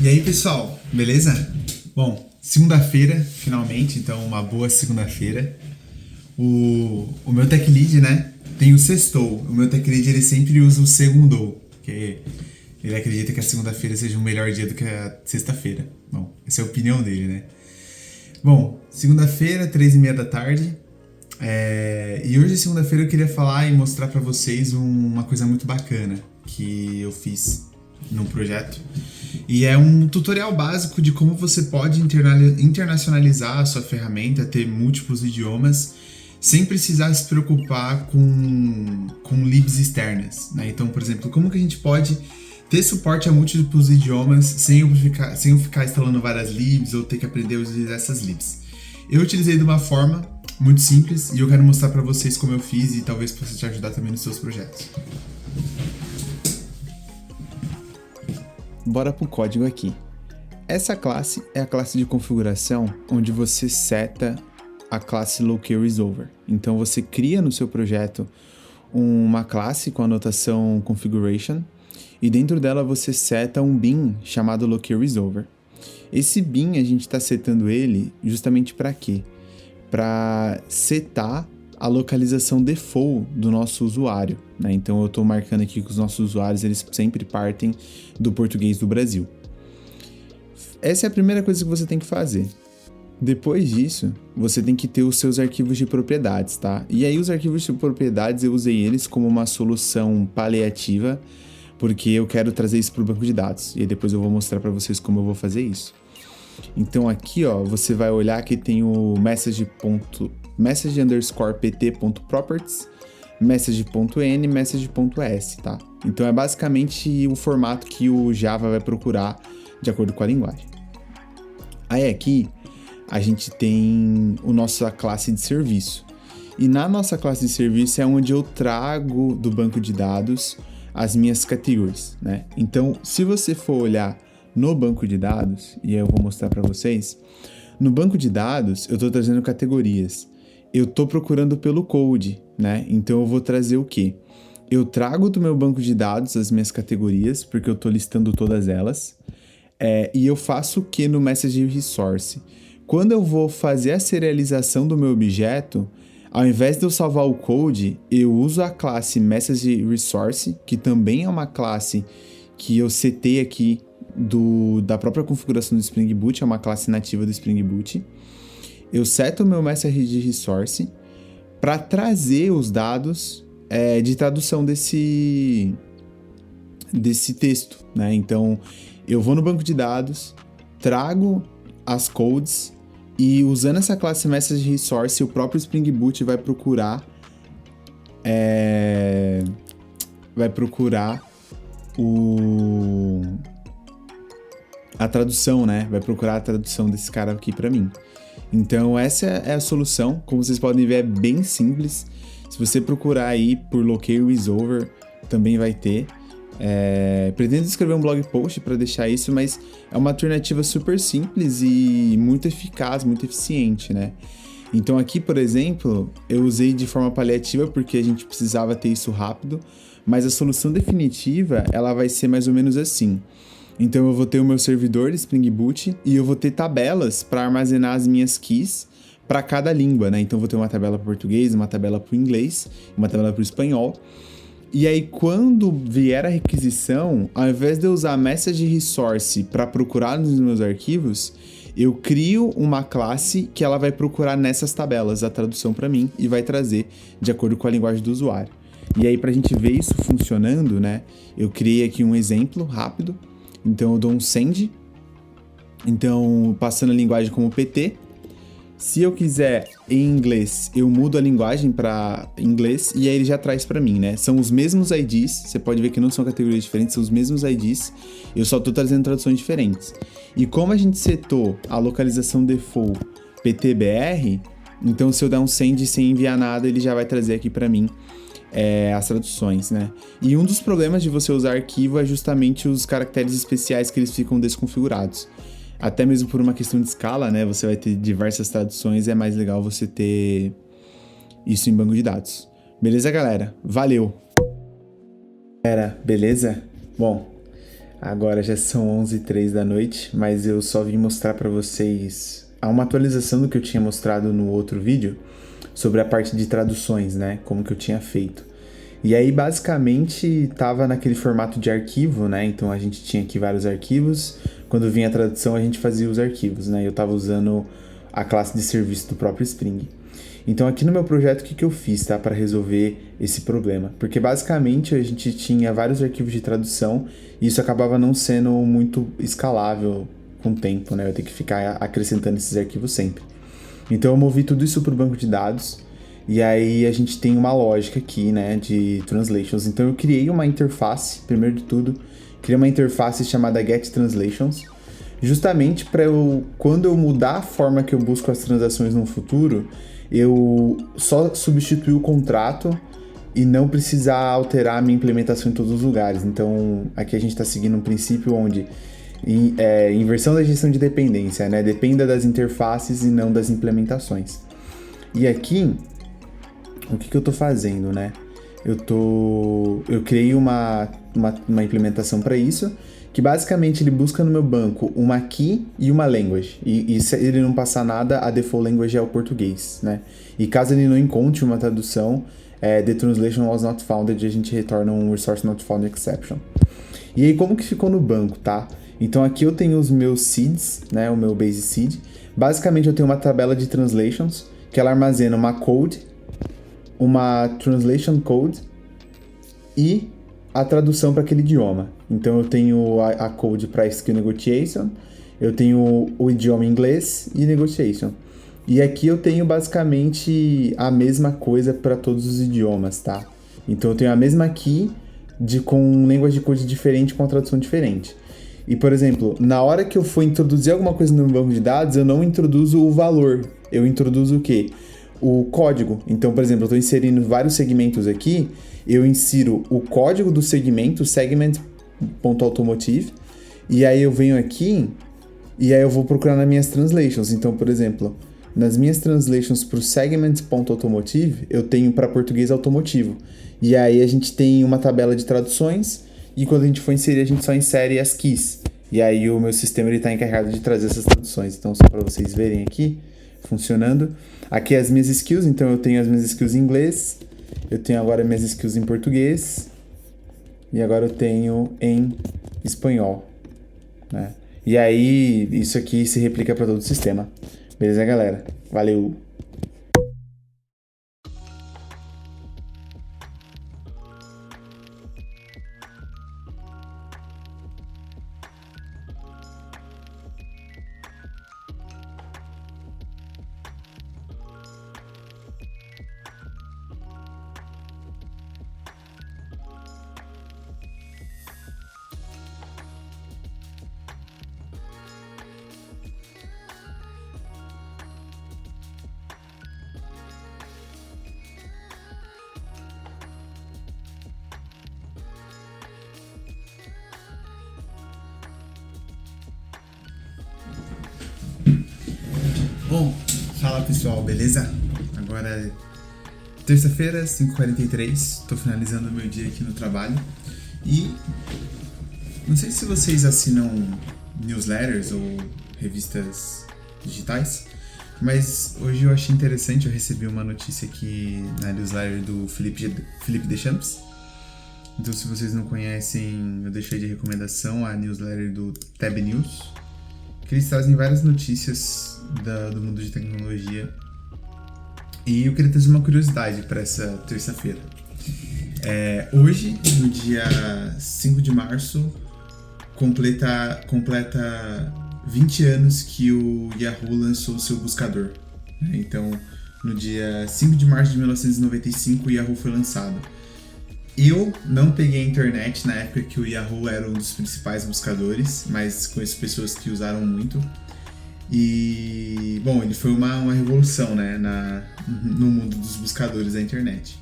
E aí, pessoal, beleza? Bom, segunda-feira, finalmente, então uma boa segunda-feira. O meu tech lead, né, tem o sextou. O meu tech lead, ele sempre usa o segundou, porque ele acredita que a segunda-feira seja um melhor dia do que a sexta-feira. Bom, essa é a opinião dele, né? Bom, segunda-feira, 3h30 da tarde. E hoje, segunda-feira, eu queria falar e mostrar pra vocês uma coisa muito bacana que eu fiz num projeto. E é um tutorial básico de como você pode internacionalizar a sua ferramenta, ter múltiplos idiomas, sem precisar se preocupar com libs externas, né? Então, por exemplo, como que a gente pode ter suporte a múltiplos idiomas sem eu ficar instalando várias libs ou ter que aprender a utilizar essas libs? Eu utilizei de uma forma muito simples e eu quero mostrar para vocês como eu fiz e talvez possa te ajudar também nos seus projetos. Bora pro código aqui. Essa classe é a classe de configuração onde você seta a classe LocalResolver. Então você cria no seu projeto uma classe com a notação configuration e dentro dela você seta um bin chamado LocalResolver. Esse bin a gente está setando ele justamente para quê? Para setar a localização default do nosso usuário, né? Então eu estou marcando aqui que os nossos usuários eles sempre partem do português do Brasil. Essa é a primeira coisa que você tem que fazer. Depois disso, você tem que ter os seus arquivos de propriedades, tá? E aí os arquivos de propriedades eu usei eles como uma solução paliativa, porque eu quero trazer isso para o banco de dados. E aí depois eu vou mostrar para vocês como eu vou fazer isso. Então aqui, ó, você vai olhar que tem o message_pt.properties, message.n, message.s, tá? Então é basicamente o formato que o Java vai procurar de acordo com a linguagem. Aí aqui a gente tem a nossa classe de serviço. E na nossa classe de serviço é onde eu trago do banco de dados as minhas categories, né? Então, se você for olhar no banco de dados, e eu vou mostrar para vocês, no banco de dados eu estou trazendo categorias. Eu estou procurando pelo code, né? Então eu vou trazer o quê? Eu trago do meu banco de dados as minhas categorias, porque eu estou listando todas elas, e eu faço o que no Message Resource? Quando eu vou fazer a serialização do meu objeto, ao invés de eu salvar o code, eu uso a classe Message Resource, que também é uma classe que eu setei aqui da própria configuração do Spring Boot, é uma classe nativa do Spring Boot. Eu seto o meu Message Resource para trazer os dados de tradução desse texto, né? Então, eu vou no banco de dados, trago as codes e usando essa classe Message Resource, o próprio Spring Boot vai procurar a tradução, né? Vai procurar a tradução desse cara aqui para mim. Então essa é a solução. Como vocês podem ver, é bem simples. Se você procurar aí por LocalResolver, também vai ter. Pretendo escrever um blog post para deixar isso, mas é uma alternativa super simples e muito eficaz, muito eficiente, né? Então aqui, por exemplo, eu usei de forma paliativa porque a gente precisava ter isso rápido, mas a solução definitiva, ela vai ser mais ou menos assim. Então eu vou ter o meu servidor de Spring Boot e eu vou ter tabelas para armazenar as minhas keys para cada língua, né? Então eu vou ter uma tabela para português, uma tabela para o inglês, uma tabela para o espanhol. E aí quando vier a requisição, ao invés de eu usar Message Resource para procurar nos meus arquivos, eu crio uma classe que ela vai procurar nessas tabelas a tradução para mim e vai trazer de acordo com a linguagem do usuário. E aí para a gente ver isso funcionando, né? Eu criei aqui um exemplo rápido. Então eu dou um send, então passando a linguagem como PT. Se eu quiser em inglês, eu mudo a linguagem para inglês e aí ele já traz para mim, né? São os mesmos IDs, você pode ver que não são categorias diferentes, são os mesmos IDs, eu só estou trazendo traduções diferentes. E como a gente setou a localização default PTBR, então se eu der um send sem enviar nada, ele já vai trazer aqui para mim as traduções, né? E um dos problemas de você usar arquivo é justamente os caracteres especiais que eles ficam desconfigurados. Até mesmo por uma questão de escala, né? Você vai ter diversas traduções, é mais legal você ter isso em banco de dados. Beleza, galera? Valeu! Beleza? Bom, Agora já são 11h03 da noite, mas eu só vim mostrar para vocês uma atualização do que eu tinha mostrado no outro vídeo sobre a parte de traduções, né? Como que eu tinha feito. E aí, basicamente, tava naquele formato de arquivo, né? Então a gente tinha aqui vários arquivos. Quando vinha a tradução, a gente fazia os arquivos, né? Eu tava usando a classe de serviço do próprio Spring. Então aqui no meu projeto, o que eu fiz, tá? Para resolver esse problema? Porque basicamente a gente tinha vários arquivos de tradução e isso acabava não sendo muito escalável com o tempo, né? Eu tenho que ficar acrescentando esses arquivos sempre. Então eu movi tudo isso para o banco de dados e aí a gente tem uma lógica aqui, né? De translations. Então eu criei uma interface, primeiro de tudo, criei uma interface chamada Get Translations, justamente para quando eu mudar a forma que eu busco as transações no futuro, eu só substituir o contrato e não precisar alterar a minha implementação em todos os lugares. Então, aqui a gente está seguindo um princípio onde inversão da gestão de dependência, né? Dependa das interfaces e não das implementações. E aqui, o que eu estou fazendo, né? Eu criei uma implementação para isso, que basicamente ele busca no meu banco uma key e uma language. E se ele não passar nada, a default language é o português, né? E caso ele não encontre uma tradução, the translation was not found, a gente retorna um resource not found exception. E aí, como que ficou no banco, tá? Então aqui eu tenho os meus seeds, né? O meu base seed. Basicamente eu tenho uma tabela de translations, que ela armazena uma code, uma translation code e a tradução para aquele idioma. Então eu tenho a code para skill negotiation, eu tenho o idioma inglês e negotiation. E aqui eu tenho basicamente a mesma coisa para todos os idiomas, tá? Então eu tenho a mesma key com línguas de code diferente, com a tradução diferente. E, por exemplo, na hora que eu for introduzir alguma coisa no banco de dados, eu não introduzo o valor. Eu introduzo o quê? O código. Então, por exemplo, eu estou inserindo vários segmentos aqui, eu insiro o código do segmento, segment.automotive, e aí eu venho aqui e aí eu vou procurar nas minhas translations. Então, por exemplo, nas minhas translations para o segment.automotive, eu tenho para português automotivo. E aí a gente tem uma tabela de traduções e quando a gente for inserir, a gente só insere as keys. E aí o meu sistema está encarregado de trazer essas traduções. Então, só para vocês verem aqui, funcionando. Aqui as minhas skills, então eu tenho as minhas skills em inglês, eu tenho agora minhas skills em português e agora eu tenho em espanhol, né? E aí isso aqui se replica para todo o sistema. Beleza, galera? Valeu! Bom, fala pessoal, beleza? Agora é terça-feira, 5h43, tô finalizando o meu dia aqui no trabalho e não sei se vocês assinam newsletters ou revistas digitais, mas hoje eu achei interessante, eu recebi uma notícia aqui na newsletter do Felipe Deschamps. Então, se vocês não conhecem, eu deixei de recomendação a newsletter do Tab News, que eles trazem várias notícias do mundo de tecnologia. E eu queria trazer uma curiosidade para essa terça-feira. Hoje, no dia 5 de março, completa 20 anos que o Yahoo lançou o seu buscador. Então, no dia 5 de março de 1995, o Yahoo foi lançado. Eu não peguei a internet na época que o Yahoo era um dos principais buscadores, mas conheço pessoas que usaram muito. E, bom, ele foi uma revolução, né, no mundo dos buscadores da internet.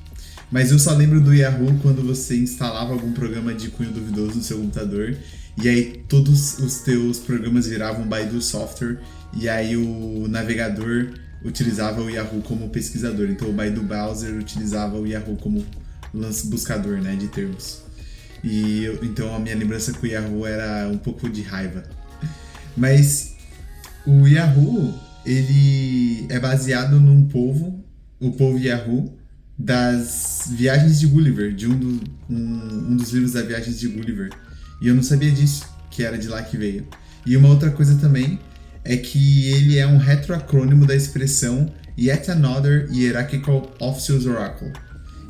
Mas eu só lembro do Yahoo quando você instalava algum programa de cunho duvidoso no seu computador e aí todos os teus programas viravam Baidu Software e aí o navegador utilizava o Yahoo como pesquisador. Então o Baidu Browser utilizava o Yahoo como buscador, né, de termos. Então a minha lembrança com o Yahoo era um pouco de raiva. Mas o Yahoo, ele é baseado num povo, o povo Yahoo, das Viagens de Gulliver, de um dos livros das Viagens de Gulliver. E eu não sabia disso, que era de lá que veio. E uma outra coisa também é que ele é um retroacrônimo da expressão Yet Another Hierarchical Officious Oracle,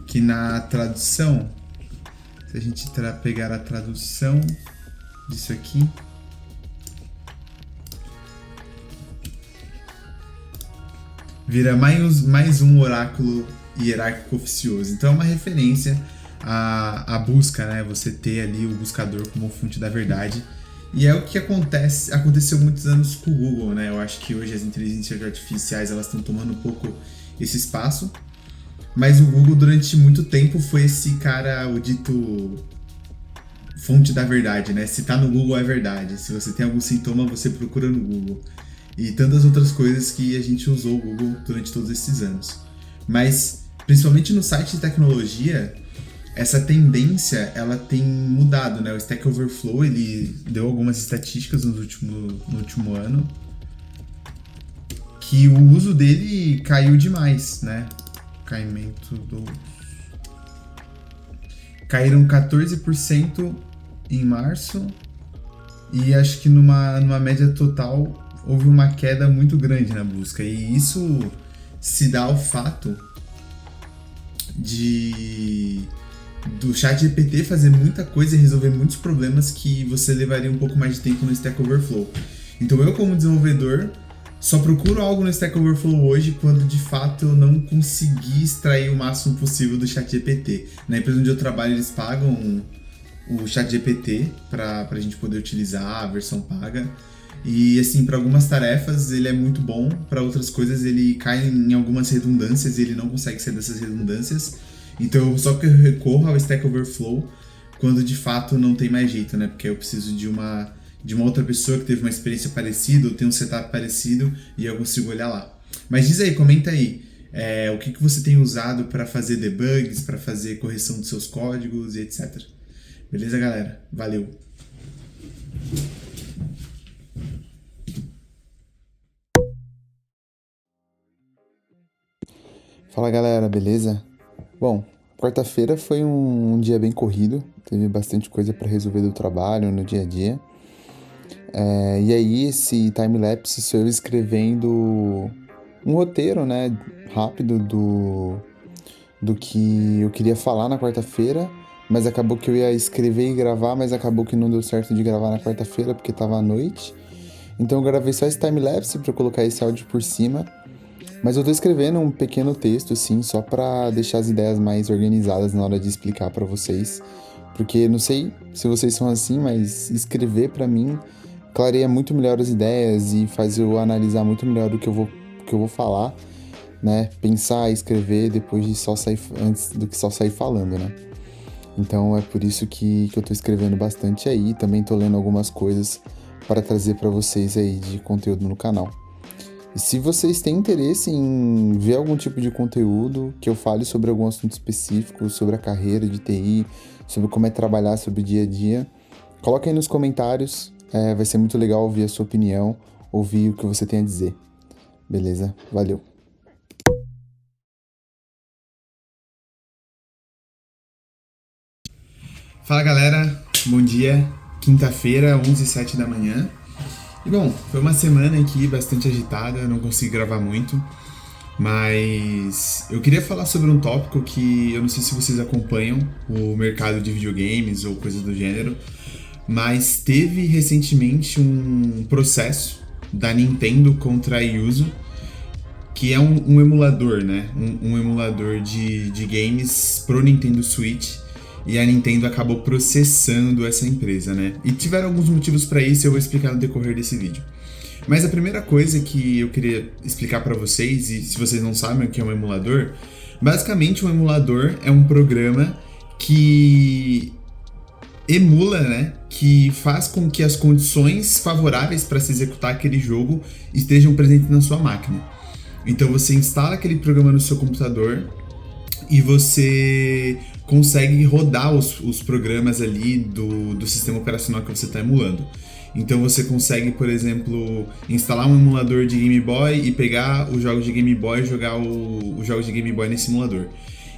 que na tradução, se a gente pegar a tradução disso aqui, vira mais um oráculo hierárquico oficioso. Então é uma referência à busca, né? Você ter ali o buscador como fonte da verdade. E é o que aconteceu muitos anos com o Google, né? Eu acho que hoje as inteligências artificiais elas estão tomando um pouco esse espaço. Mas o Google durante muito tempo foi esse cara, o dito fonte da verdade, né? Se tá no Google é verdade. Se você tem algum sintoma, você procura no Google. E tantas outras coisas que a gente usou o Google durante todos esses anos. Mas, principalmente no site de tecnologia, essa tendência, ela tem mudado, né? O Stack Overflow, ele deu algumas estatísticas no último ano que o uso dele caiu demais, né? Caíram 14% em março e acho que numa média total houve uma queda muito grande na busca. E isso se dá ao fato do ChatGPT fazer muita coisa e resolver muitos problemas que você levaria um pouco mais de tempo no Stack Overflow. Então eu, como desenvolvedor, só procuro algo no Stack Overflow hoje quando de fato eu não consegui extrair o máximo possível do ChatGPT. Na empresa onde eu trabalho, eles pagam o ChatGPT para a gente poder utilizar a versão paga. E assim, para algumas tarefas ele é muito bom, para outras coisas ele cai em algumas redundâncias e ele não consegue sair dessas redundâncias. Então só que eu recorro ao Stack Overflow quando de fato não tem mais jeito, né? Porque eu preciso de uma outra pessoa que teve uma experiência parecida ou tem um setup parecido e eu consigo olhar lá. Mas diz aí, comenta aí, o que você tem usado para fazer debugs, para fazer correção dos seus códigos e etc. Beleza, galera? Valeu! Fala galera, beleza? Bom, quarta-feira foi um dia bem corrido, teve bastante coisa para resolver do trabalho no dia a dia. E aí esse time-lapse sou eu escrevendo um roteiro, né, rápido do que eu queria falar na quarta-feira, mas acabou que eu ia escrever e gravar, mas acabou que não deu certo de gravar na quarta-feira porque tava à noite. Então eu gravei só esse time-lapse para colocar esse áudio por cima. Mas eu tô escrevendo um pequeno texto, assim, só pra deixar as ideias mais organizadas na hora de explicar pra vocês. Porque não sei se vocês são assim, mas escrever pra mim clareia muito melhor as ideias e faz eu analisar muito melhor o que eu vou falar, né? Pensar e escrever depois de antes do que só sair falando, né? Então é por isso que eu tô escrevendo bastante aí. Também tô lendo algumas coisas para trazer pra vocês aí de conteúdo no canal. E se vocês têm interesse em ver algum tipo de conteúdo, que eu fale sobre algum assunto específico, sobre a carreira de TI, sobre como é trabalhar, sobre o dia a dia, coloque aí nos comentários, vai ser muito legal ouvir a sua opinião, ouvir o que você tem a dizer. Beleza? Valeu! Fala galera, bom dia, quinta-feira, 11h07 da manhã. E bom, foi uma semana aqui bastante agitada, não consegui gravar muito, mas eu queria falar sobre um tópico que eu não sei se vocês acompanham o mercado de videogames ou coisas do gênero, mas teve recentemente um processo da Nintendo contra a Yuzu, que é um emulador, né? Um emulador de games pro Nintendo Switch. E a Nintendo acabou processando essa empresa, né? E tiveram alguns motivos para isso e eu vou explicar no decorrer desse vídeo. Mas a primeira coisa que eu queria explicar para vocês, e se vocês não sabem o que é um emulador, basicamente um emulador é um programa que emula, né? Que faz com que as condições favoráveis para se executar aquele jogo estejam presentes na sua máquina. Então você instala aquele programa no seu computador e você consegue rodar os programas ali do sistema operacional que você está emulando. Então você consegue, por exemplo, instalar um emulador de Game Boy e pegar os jogos de Game Boy e jogar os jogos de Game Boy nesse emulador.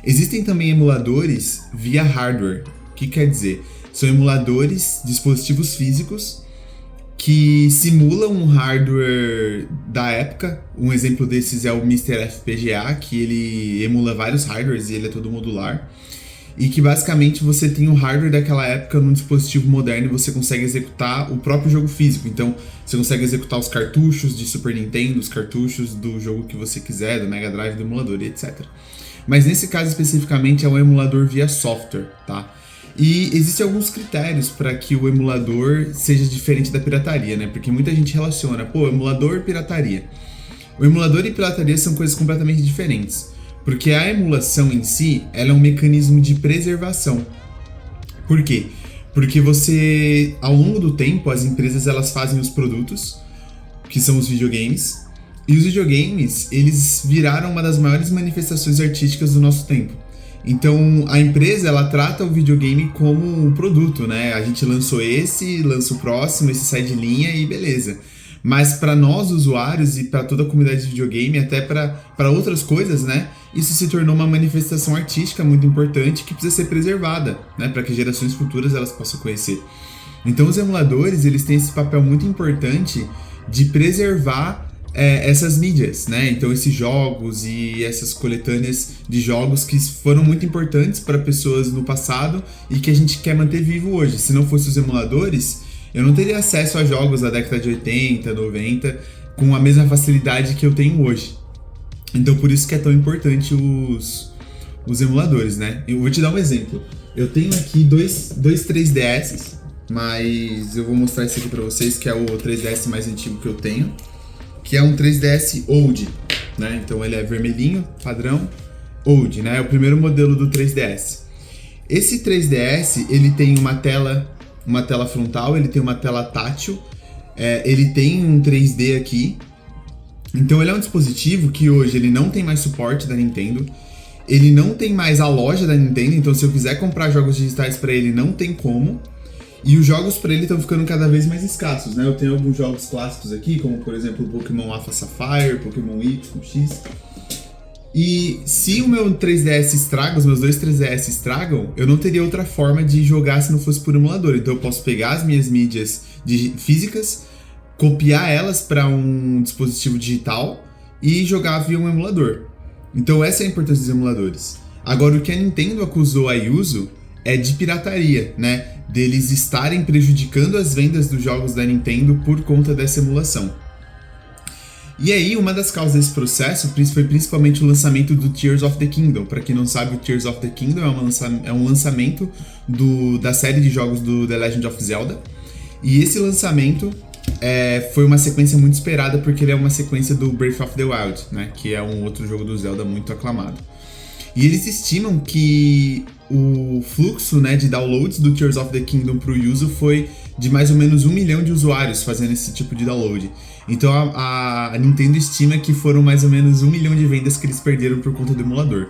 Existem também emuladores via hardware. O que quer dizer? São emuladores, dispositivos físicos que simulam um hardware da época. Um exemplo desses é o Mr. FPGA, que ele emula vários hardwares e ele é todo modular. E que basicamente você tem o hardware daquela época num dispositivo moderno e você consegue executar o próprio jogo físico. Então, você consegue executar os cartuchos de Super Nintendo, os cartuchos do jogo que você quiser, do Mega Drive, do emulador e etc. Mas nesse caso especificamente é um emulador via software, tá? E existem alguns critérios para que o emulador seja diferente da pirataria, né? Porque muita gente relaciona, emulador e pirataria. O emulador e pirataria são coisas completamente diferentes. Porque a emulação em si, ela é um mecanismo de preservação. Por quê? Porque você, ao longo do tempo, as empresas elas fazem os produtos, que são os videogames, e os videogames, eles viraram uma das maiores manifestações artísticas do nosso tempo. Então, a empresa, ela trata o videogame como um produto, né? A gente lançou esse, lança o próximo, esse sai de linha e beleza. Mas para nós, usuários, e para toda a comunidade de videogame, até para outras coisas, né? Isso se tornou uma manifestação artística muito importante que precisa ser preservada, né? Para que gerações futuras elas possam conhecer. Então, os emuladores, eles têm esse papel muito importante de preservar essas mídias, né? Então, esses jogos e essas coletâneas de jogos que foram muito importantes para pessoas no passado e que a gente quer manter vivo hoje. Se não fossem os emuladores, eu não teria acesso a jogos da década de 80, 90 com a mesma facilidade que eu tenho hoje. Então por isso que é tão importante os emuladores, né? Eu vou te dar um exemplo. Eu tenho aqui dois 3DS, mas eu vou mostrar esse aqui pra vocês, que é o 3DS mais antigo que eu tenho, que é um 3DS Old, né? Então ele é vermelhinho, padrão, Old, né? É o primeiro modelo do 3DS. Esse 3DS, ele tem uma tela frontal, ele tem uma tela tátil, ele tem um 3D aqui. Então ele é um dispositivo que hoje ele não tem mais suporte da Nintendo, ele não tem mais a loja da Nintendo, então se eu quiser comprar jogos digitais para ele não tem como, e os jogos para ele estão ficando cada vez mais escassos, né? Eu tenho alguns jogos clássicos aqui, como por exemplo o Pokémon Alpha Sapphire, Pokémon Y, X. E se o meu 3DS estraga, os meus dois 3DS estragam, eu não teria outra forma de jogar se não fosse por emulador. Então eu posso pegar as minhas mídias físicas, copiar elas para um dispositivo digital e jogar via um emulador. Então essa é a importância dos emuladores. Agora, o que a Nintendo acusou a Yuzu é de pirataria, né? Deles estarem prejudicando as vendas dos jogos da Nintendo por conta dessa emulação. E aí, uma das causas desse processo foi principalmente o lançamento do Tears of the Kingdom. Para quem não sabe, o Tears of the Kingdom é um lançamento da série de jogos do The Legend of Zelda. E esse lançamento foi uma sequência muito esperada, porque ele é uma sequência do Breath of the Wild, né? Que é um outro jogo do Zelda muito aclamado. E eles estimam que o fluxo, né, de downloads do Tears of the Kingdom para o Yuzu foi de mais ou menos 1 milhão de usuários fazendo esse tipo de download. Então a Nintendo estima que foram mais ou menos 1 milhão de vendas que eles perderam por conta do emulador.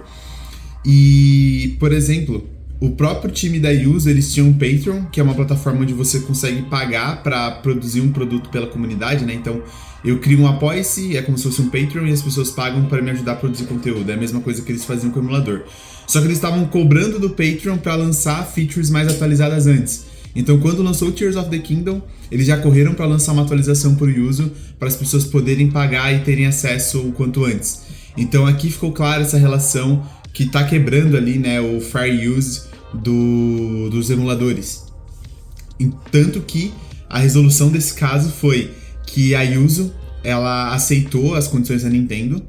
E, por exemplo, o próprio time da Yuzu, eles tinham um Patreon, que é uma plataforma onde você consegue pagar para produzir um produto pela comunidade, né? Então eu crio um Apoia-se, é como se fosse um Patreon, e as pessoas pagam para me ajudar a produzir conteúdo. É a mesma coisa que eles faziam com o emulador. Só que eles estavam cobrando do Patreon para lançar features mais atualizadas antes. Então, quando lançou o Tears of the Kingdom, eles já correram para lançar uma atualização por Yuzu, para as pessoas poderem pagar e terem acesso o quanto antes. Então, aqui ficou clara essa relação que está quebrando ali, né, o fair use dos emuladores. Tanto que a resolução desse caso foi que a Yuzu, ela aceitou as condições da Nintendo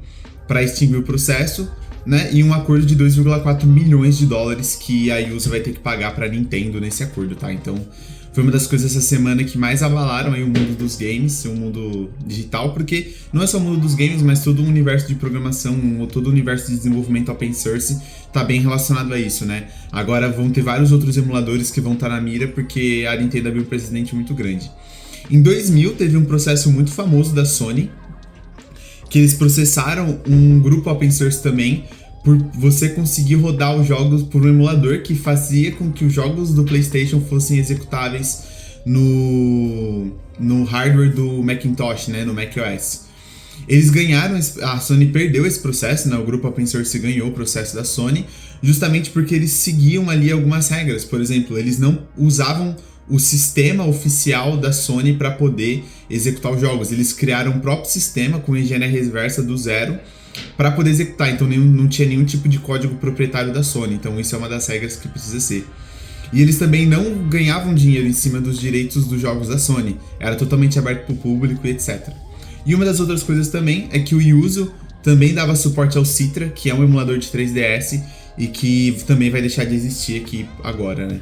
para extinguir o processo, né, e um acordo de 2,4 milhões de dólares que a Yuzu vai ter que pagar para a Nintendo nesse acordo, tá? Então, foi uma das coisas essa semana que mais abalaram aí o mundo dos games, o mundo digital, porque não é só o mundo dos games, mas todo o universo de programação, todo o universo de desenvolvimento open source tá bem relacionado a isso, né? Agora vão ter vários outros emuladores que vão estar na mira, porque a Nintendo abriu um precedente muito grande. Em 2000, teve um processo muito famoso da Sony, que eles processaram um grupo open source também por você conseguir rodar os jogos por um emulador que fazia com que os jogos do PlayStation fossem executáveis no hardware do Macintosh, né, no macOS. Eles ganharam, a Sony perdeu esse processo, né, o grupo Open Source ganhou o processo da Sony, justamente porque eles seguiam ali algumas regras. Por exemplo, eles não usavam o sistema oficial da Sony para poder executar os jogos. Eles criaram um próprio sistema com engenharia reversa do zero para poder executar, então não tinha nenhum tipo de código proprietário da Sony, então isso é uma das regras que precisa ser. E eles também não ganhavam dinheiro em cima dos direitos dos jogos da Sony, era totalmente aberto para o público e etc. E uma das outras coisas também é que o Yuzu também dava suporte ao Citra, que é um emulador de 3DS e que também vai deixar de existir aqui agora, né?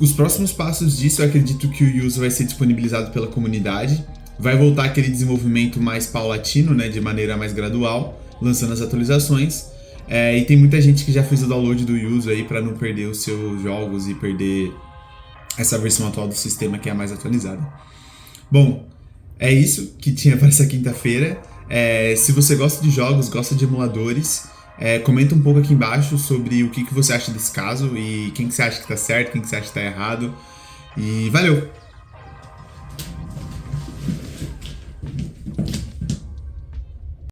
Os próximos passos disso, eu acredito que o Yuzu vai ser disponibilizado pela comunidade, vai voltar aquele desenvolvimento mais paulatino, né, de maneira mais gradual, lançando as atualizações. E tem muita gente que já fez o download do Yuzu aí para não perder os seus jogos e perder essa versão atual do sistema que é a mais atualizada. Bom, é isso que tinha para essa quinta-feira. Se você gosta de jogos, gosta de emuladores, comenta um pouco aqui embaixo sobre o que você acha desse caso e quem que você acha que tá certo, quem que você acha que tá errado. E valeu!